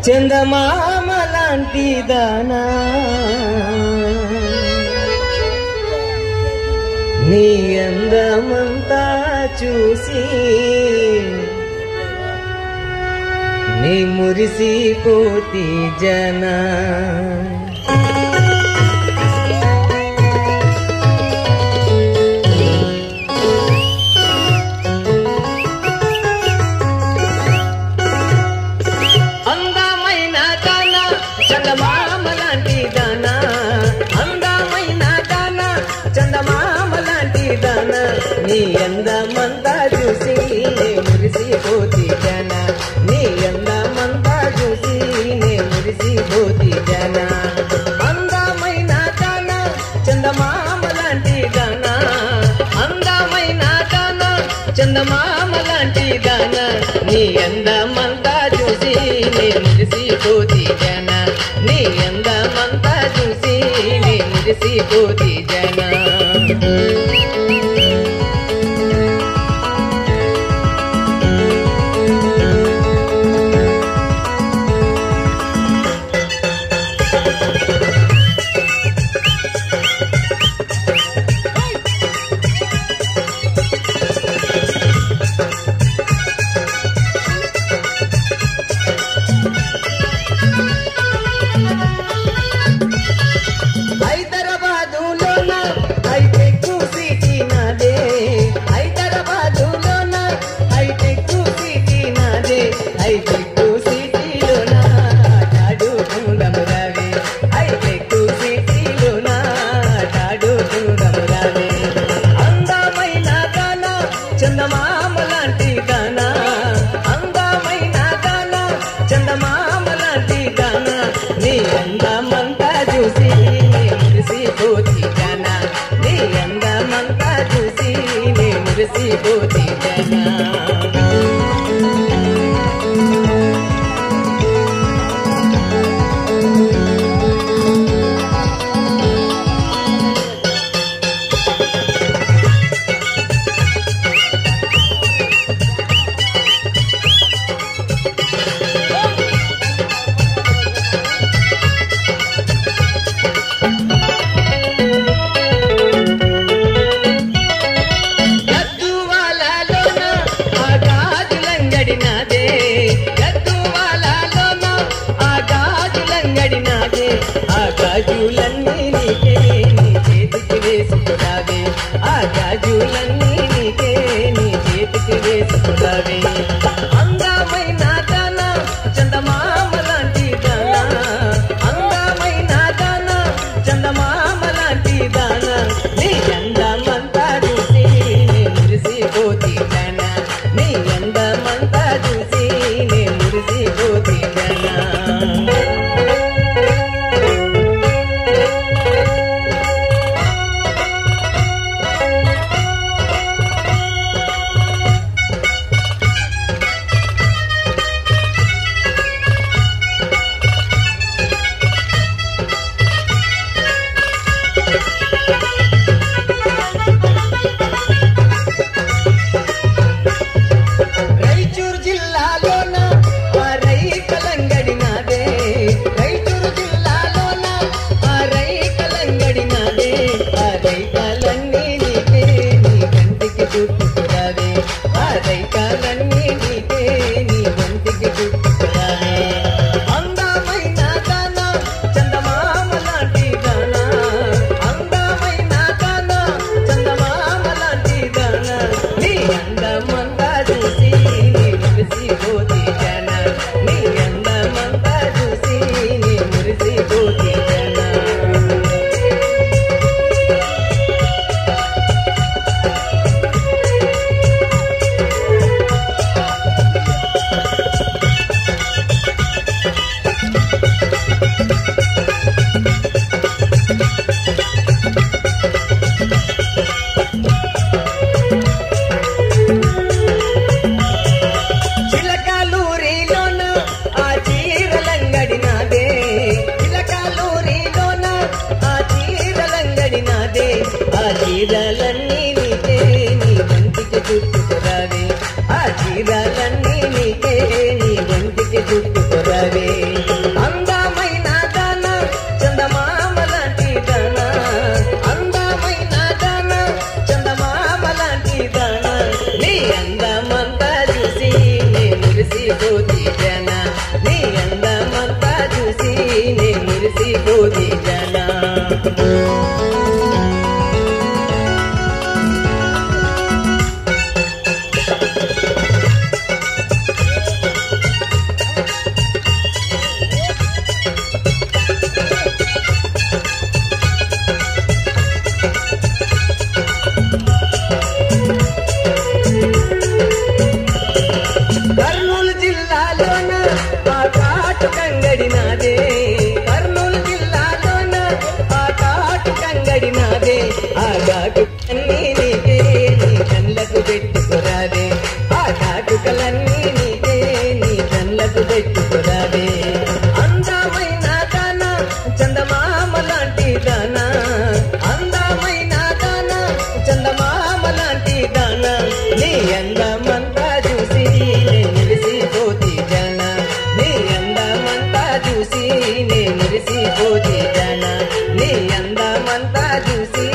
చందమామ లాంటి దానా నీ అందమంతా చూసి నీ మురిసిపోతి జనా చందమామ లాంటి దానా అందమైన దానా చందమామ లాంటి దానా నీ అందమంతా చూసి నే మురిసిపోతి జనా నీ అందమంతా చూసి నే మురిసిపోతి జనా అందమైన దానా చందమామ లాంటి దానా అందమైన దానా చందమామ లాంటి దానా నీ అందమంతా చూసి నే మురిసిపోతి జనా నీ అందమంతా చూసి నీ మురిసిపోతి జనా చందమామ లాంటి దానా అందమైన దానా చందమామ లాంటి దానా నీ అందమంతా చూసి నే మురిసిపోతి జనా నీ అందమంతా చూసి నే మురిసిపోతి జనా ఆ గాజులన్నీ నీకే నీ చేతికి వేసుకురావే ఆ గాజులన్నీ నీకే నీ చేతికి వేసుకురావే అందమైన దానా చందమామ లాంటి దానా అందమైన దానా చందమామ లాంటి దానా నీ అందమంతా చూసి నే మురిసిపోతి జనా నీ అందమంతా చూసి నే మురిసిపోతి జనా మురిసిపోతి జన నీ అందమంతా చూసి నే మురిసిపోతి జన కర్నూలు జిల్లాలోన ఆ కాటు కంగడి నాదే కర్నూలు జిల్లాలోన ఆ కాటు కంగడి నాదే ఆ కాటుకలన్నీ నీకే నీ కళ్ళకు పెట్టుకురాదే ఆ కాటుకలన్నీ నీకే నీ కళ్ళకు పెట్టుకురాదే అందమైన దాన చందమామ లాంటి దాన అందమైన దాన చందమామ లాంటి దాన నీ అందమంతా చూసి నే మురిసిపోతి జన నీ అందమంతా చూసి నే మురిసిపోతి జన నీ అందమంతా చూసి